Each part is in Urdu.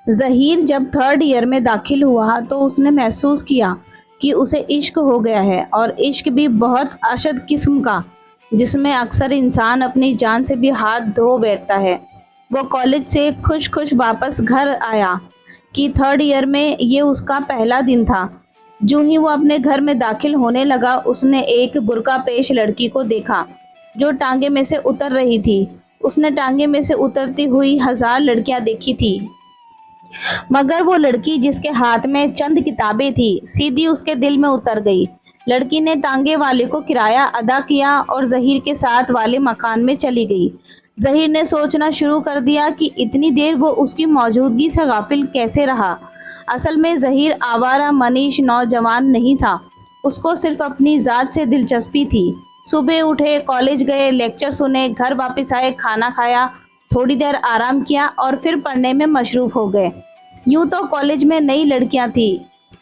ظہیر جب 3rd ایئر میں داخل ہوا تو اس نے محسوس کیا کہ اسے عشق ہو گیا ہے، اور عشق بھی بہت اشد قسم کا، جس میں اکثر انسان اپنی جان سے بھی ہاتھ دھو بیٹھتا ہے۔ وہ کالج سے خوش خوش واپس گھر آیا کہ 3rd ایئر میں یہ اس کا پہلا دن تھا۔ جو ہی وہ اپنے گھر میں داخل ہونے لگا، اس نے ایک برقع پیش لڑکی کو دیکھا جو ٹانگے میں سے اتر رہی تھی۔ اس نے ٹانگے میں سے اترتی ہوئی 1000 لڑکیاں دیکھی تھی، مگر وہ لڑکی جس کے ہاتھ میں چند کتابیں تھی سیدھی اس کے دل میں اتر گئی۔ لڑکی نے ٹانگے والے کو کرایہ ادا کیا اور ظہیر کے ساتھ والے مکان میں چلی گئی۔ ظہیر نے سوچنا شروع کر دیا کہ اتنی دیر وہ اس کی موجودگی سے غافل کیسے رہا۔ اصل میں ظہیر آوارہ منیش نوجوان نہیں تھا، اس کو صرف اپنی ذات سے دلچسپی تھی۔ صبح اٹھے، کالج گئے، لیکچر سنے، گھر واپس آئے، کھانا کھایا، تھوڑی دیر آرام کیا اور پھر پڑھنے میں مصروف ہو گئے۔ یوں تو کالج میں نئی لڑکیاں تھیں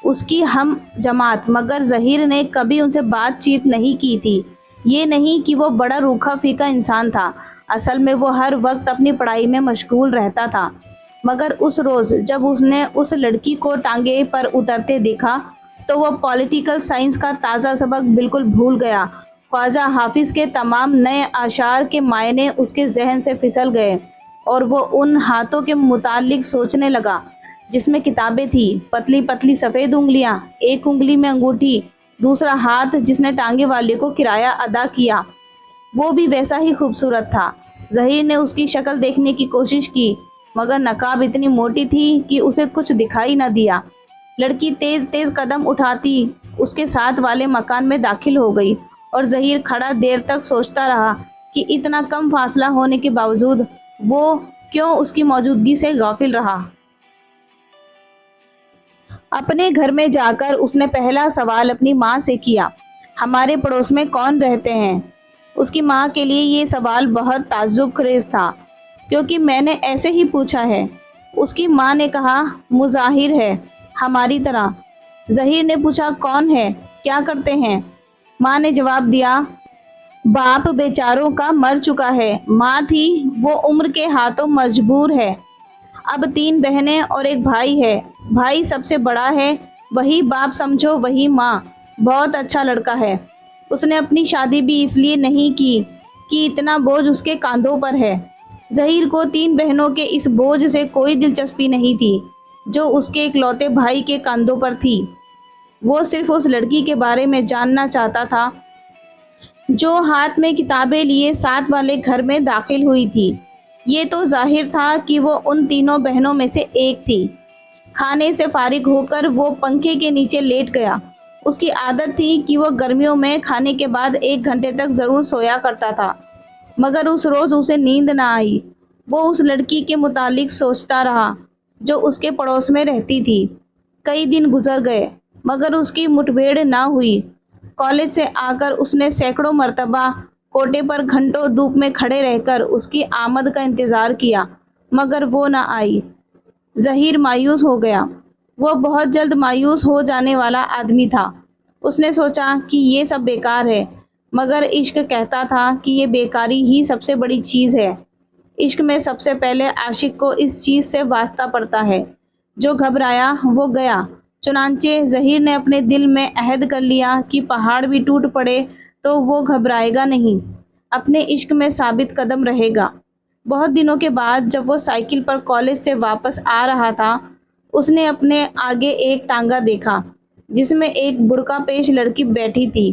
اس کی ہم جماعت، مگر ظہیر نے کبھی ان سے بات چیت نہیں کی تھی۔ یہ نہیں کہ وہ بڑا روکھا پھیکا انسان تھا، اصل میں وہ ہر وقت اپنی پڑھائی میں مشغول رہتا تھا۔ مگر اس روز جب اس نے اس لڑکی کو ٹانگے پر اترتے دیکھا تو وہ پولیٹیکل سائنس کا تازہ سبق بالکل بھول گیا۔ خواجہ حافظ کے تمام نئے اشعار کے معنی اس کے ذہن سے پھسل گئے اور وہ ان ہاتھوں کے متعلق سوچنے لگا جس میں کتابیں تھیں، پتلی پتلی سفید انگلیاں، ایک انگلی میں انگوٹھی، دوسرا ہاتھ جس نے ٹانگے والے کو کرایہ ادا کیا وہ بھی ویسا ہی خوبصورت تھا۔ ظہیر نے اس کی شکل دیکھنے کی کوشش کی، مگر نقاب اتنی موٹی تھی کہ اسے کچھ دکھائی نہ دیا۔ لڑکی تیز تیز قدم اٹھاتی اس کے ساتھ والے مکان میں داخل ہو گئی اور ظہیر کھڑا دیر تک سوچتا رہا کہ اتنا کم فاصلہ ہونے کے باوجود وہ کیوں اس کی موجودگی سے غافل رہا۔ اپنے گھر میں جا کر اس نے پہلا سوال اپنی ماں سے کیا، ہمارے پڑوس میں کون رہتے ہیں؟ اس کی ماں کے لیے یہ سوال بہت تعجب خیز تھا، کیونکہ میں نے ایسے ہی پوچھا ہے۔ اس کی ماں نے کہا، مظاہر ہے، ہماری طرح۔ ظہیر نے پوچھا، کون ہے، کیا کرتے ہیں؟ ماں نے جواب دیا، باپ بیچاروں کا مر چکا ہے، ماں تھی وہ عمر کے ہاتھوں مجبور ہے۔ اب 3 بہنیں اور ایک بھائی ہے، بھائی سب سے بڑا ہے، وہی باپ سمجھو وہی ماں، بہت اچھا لڑکا ہے۔ اس نے اپنی شادی بھی اس لیے نہیں کی کہ اتنا بوجھ اس کے کاندھوں پر ہے۔ ظہیر کو 3 بہنوں کے اس بوجھ سے کوئی دلچسپی نہیں تھی جو اس کے اکلوتے بھائی کے کاندھوں پر تھی۔ وہ صرف اس لڑکی کے بارے میں جاننا چاہتا تھا جو ہاتھ میں کتابیں لیے ساتھ والے گھر میں داخل ہوئی تھی۔ یہ تو ظاہر تھا کہ وہ ان 3 بہنوں میں سے ایک تھی۔ کھانے سے فارغ ہو کر وہ پنکھے کے نیچے لیٹ گیا۔ اس کی عادت تھی کہ وہ گرمیوں میں کھانے کے بعد 1 گھنٹے تک ضرور سویا کرتا تھا، مگر اس روز اسے نیند نہ آئی۔ وہ اس لڑکی کے متعلق سوچتا رہا جو اس کے پڑوس میں رہتی تھی۔ کئی دن گزر گئے مگر اس کی مٹبھیڑ نہ ہوئی۔ کالج سے آ کر اس نے سینکڑوں مرتبہ کوٹے پر گھنٹوں دھوپ میں کھڑے رہ کر اس کی آمد کا انتظار کیا، مگر وہ نہ آئی۔ ظہیر مایوس ہو گیا۔ وہ بہت جلد مایوس ہو جانے والا آدمی تھا۔ اس نے سوچا کہ یہ سب بیکار ہے، مگر عشق کہتا تھا کہ یہ بیکاری ہی سب سے بڑی چیز ہے۔ عشق میں سب سے پہلے عاشق کو اس چیز سے واسطہ پڑتا ہے۔ جو گھبرایا وہ گیا۔ چنانچہ ظہیر نے اپنے دل میں عہد کر لیا کہ پہاڑ بھی ٹوٹ پڑے تو وہ گھبرائے گا نہیں، اپنے عشق میں ثابت قدم رہے گا۔ بہت دنوں کے بعد جب وہ سائیکل پر کالج سے واپس آ رہا تھا، اس نے اپنے آگے ایک ٹانگا دیکھا جس میں ایک برقع پیش لڑکی بیٹھی تھی۔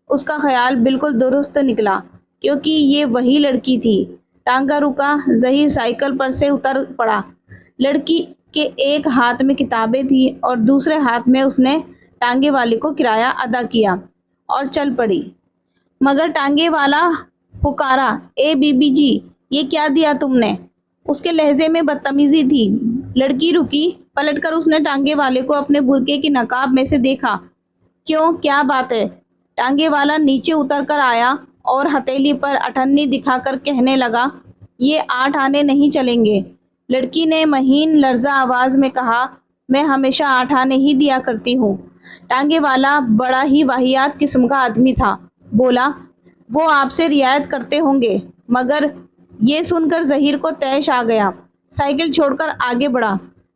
اس کا خیال بالکل درست نکلا کیونکہ یہ وہی لڑکی تھی۔ ٹانگا رکا، ظہیر سائیکل پر سے اتر پڑا۔ لڑکی کے ایک ہاتھ میں کتابیں تھیں اور دوسرے ہاتھ میں اس نے ٹانگے والے کو کرایہ ادا کیا اور چل پڑی۔ مگر ٹانگے والا پکارا، اے بی بی جی، یہ کیا دیا تم نے؟ اس کے لہجے میں بدتمیزی تھی۔ لڑکی رکی، پلٹ کر اس نے ٹانگے والے کو اپنے برقعے کی نقاب میں سے دیکھا۔ کیوں، کیا بات ہے؟ ٹانگے والا نیچے اتر کر آیا اور ہتھیلی پر اٹھنی دکھا کر کہنے لگا، یہ 8 آنے نہیں چلیں گے۔ لڑکی نے مہین لرزہ آواز میں کہا، میں ہمیشہ 8 آنے ہی دیا کرتی ہوں۔ ٹانگے والا بڑا ہی واہیات قسم کا آدمی تھا، بولا، وہ آپ سے رعایت کرتے ہوں گے۔ مگر یہ سن کر ظہیر کو طیش آ گیا، سائیکل چھوڑ کر آگے بڑھا۔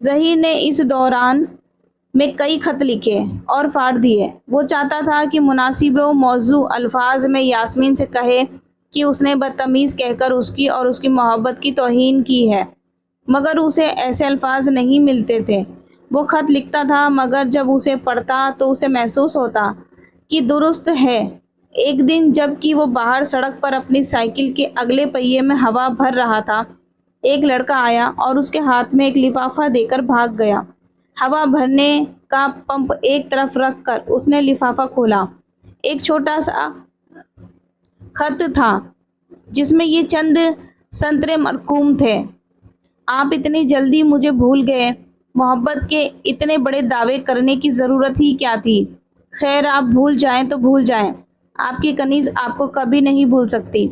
ظہیر نے اس دوران میں کئی خط لکھے اور پھاڑ دیے۔ وہ چاہتا تھا کہ مناسب و موزوں الفاظ میں یاسمین سے کہے کہ اس نے بدتمیز کہہ کر اس کی اور اس کی محبت کی توہین کی ہے، مگر اسے ایسے الفاظ نہیں ملتے تھے۔ وہ خط لکھتا تھا مگر جب اسے پڑھتا تو اسے محسوس ہوتا کہ درست ہے۔ ایک دن جب کہ وہ باہر سڑک پر اپنی سائیکل کے اگلے پہیے میں ہوا بھر رہا تھا، ایک لڑکا آیا اور اس کے ہاتھ میں ایک لفافہ دے کر بھاگ گیا۔ ہوا بھرنے کا پمپ ایک طرف رکھ کر اس نے لفافہ کھولا۔ ایک چھوٹا سا خط تھا جس میں یہ چند سطریں مرقوم تھے: آپ اتنی جلدی مجھے بھول گئے، محبت کے اتنے بڑے دعوے کرنے کی ضرورت ہی کیا تھی؟ خیر، آپ بھول جائیں تو بھول جائیں، آپ کی کنیز آپ کو کبھی نہیں بھول سکتی۔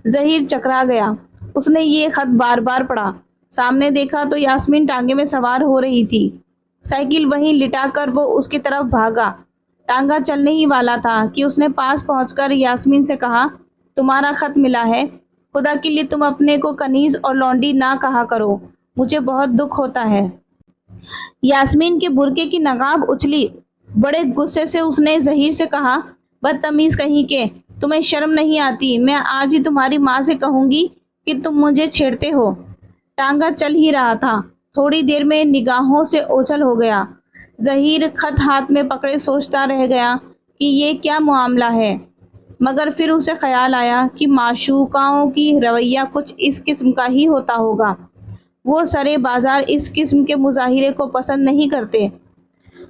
ظہیر چکرا گیا۔ اس نے یہ خط بار بار پڑھا۔ سامنے دیکھا تو یاسمین ٹانگے میں سوار ہو رہی تھی۔ سائیکل وہیں لٹا کر وہ اس کی طرف بھاگا۔ ٹانگا چلنے ہی والا تھا کہ اس نے پاس پہنچ کر یاسمین سے کہا، تمہارا خط ملا ہے، خدا کے لیے تم اپنے کو کنیز اور لونڈی نہ کہا کرو، مجھے بہت دکھ ہوتا ہے۔ یاسمین کے برقعے کی نقاب اچھلی۔ بڑے غصے سے اس نے ظہیر سے کہا، بدتمیز کہیں کے، تمہیں شرم نہیں آتی؟ میں آج ہی تمہاری ماں سے کہوں گی کہ تم مجھے چھیڑتے ہو۔ ٹانگا چل ہی رہا تھا، تھوڑی دیر میں نگاہوں سے اوجھل ہو گیا۔ ظہیر خط ہاتھ میں پکڑے سوچتا رہ گیا کہ یہ کیا معاملہ ہے، مگر پھر اسے خیال آیا کہ معشوقاؤں کی رویہ کچھ اس قسم کا ہی ہوتا ہوگا۔ وہ سرے بازار اس قسم کے مظاہرے کو پسند نہیں کرتے۔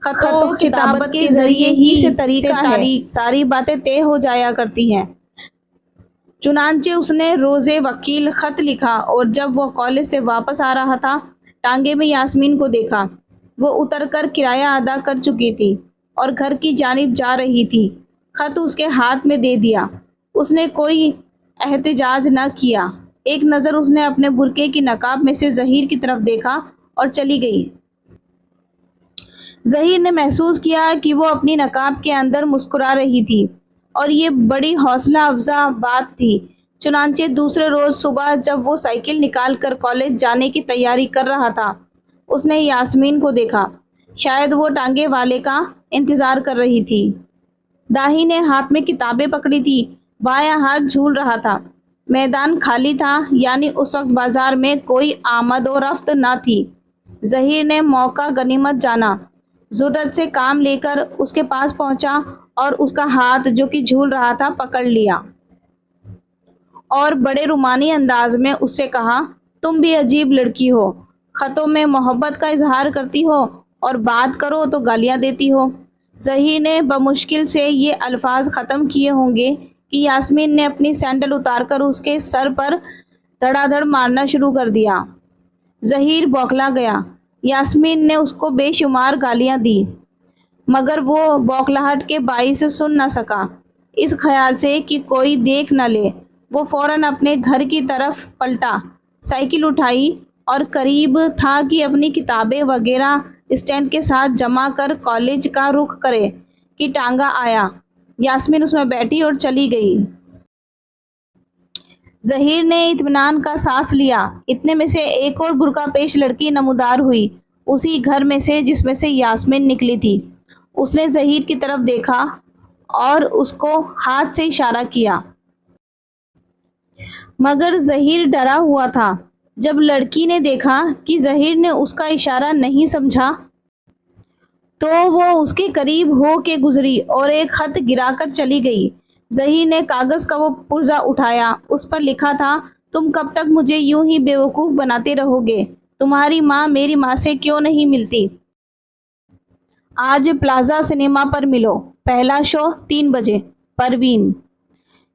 خط و کتابت کے ذریعے ہی سے طریقہ ہے، ساری باتیں طے ہو جایا کرتی ہیں۔ چنانچہ اس نے روز وکیل خط لکھا اور جب وہ کالج سے واپس آ رہا تھا، ٹانگے میں یاسمین کو دیکھا۔ وہ اتر کر کرایہ ادا کر چکی تھی اور گھر کی جانب جا رہی تھی۔ خط اس کے ہاتھ میں دے دیا۔ اس نے کوئی احتجاج نہ کیا۔ ایک نظر اس نے اپنے برقعے کی نقاب میں سے ظہیر کی طرف دیکھا اور چلی گئی۔ ظہیر نے محسوس کیا کہ وہ اپنی نقاب کے اندر مسکرا رہی تھی اور یہ بڑی حوصلہ افزا بات تھی۔ چنانچہ دوسرے روز صبح جب وہ سائیکل نکال کر کالج جانے کی تیاری کر رہا تھا، اس نے یاسمین کو دیکھا۔ شاید وہ ٹانگے والے کا انتظار کر رہی تھی۔ داہنے ہاتھ میں کتابیں پکڑی تھی، بایاں ہاتھ جھول رہا تھا۔ میدان خالی تھا، یعنی اس وقت بازار میں کوئی آمد و رفت نہ تھی۔ ظہیر نے موقع غنیمت جانا، ضرورت سے کام لے کر اس کے پاس پہنچا اور اس کا ہاتھ جو کہ جھول رہا تھا پکڑ لیا اور بڑے رومانی انداز میں اس سے کہا، تم بھی عجیب لڑکی ہو، خطوں میں محبت کا اظہار کرتی ہو اور بات کرو تو گالیاں دیتی ہو۔ ظہیر نے بمشکل سے یہ الفاظ ختم کیے ہوں گے کہ یاسمین نے اپنی سینڈل اتار کر اس کے سر پر دھڑا دھڑ مارنا شروع کر دیا۔ ظہیر بوکھلا گیا۔ یاسمین نے اس کو بے شمار گالیاں دی، مگر وہ بوکھلاہٹ کے باعث سن نہ سکا۔ اس خیال سے کہ کوئی دیکھ نہ لے، وہ فوراً اپنے گھر کی طرف پلٹا، سائیکل اٹھائی اور قریب تھا کہ اپنی کتابیں وغیرہ اسٹینڈ کے ساتھ جمع کر کالج کا رخ کرے کہ ٹانگا آیا۔ یاسمین اس میں بیٹھی اور چلی گئی۔ ظہیر نے اطمینان کا سانس لیا۔ اتنے میں سے ایک اور برقع پیش لڑکی نمودار ہوئی، اسی گھر میں سے جس میں سے یاسمین نکلی تھی۔ اس نے ظہیر کی طرف دیکھا اور اس کو ہاتھ سے اشارہ کیا، مگر ظہیر ڈرا ہوا تھا۔ جب لڑکی نے دیکھا کہ ظہیر نے اس کا اشارہ نہیں سمجھا تو وہ اس کے قریب ہو کے گزری اور ایک خط گرا کر چلی گئی۔ ظہیر نے کاغذ کا وہ پرزہ اٹھایا، اس پر لکھا تھا، تم کب تک مجھے یوں ہی بے وقوف بناتے رہو گے؟ تمہاری ماں میری ماں سے کیوں نہیں ملتی؟ آج پلازا سنیما پر ملو، پہلا شو 3 بجے۔ پروین۔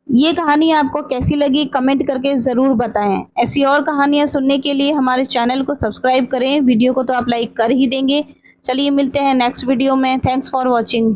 یہ کہانی آپ کو کیسی لگی کمنٹ کر کے ضرور بتائیں۔ ایسی اور کہانیاں سننے کے لیے ہمارے چینل کو سبسکرائب کریں۔ ویڈیو کو تو آپ لائک کر ہی دیں گے۔ چلیے ملتے ہیں نیکسٹ ویڈیو میں۔ Thanks for watching.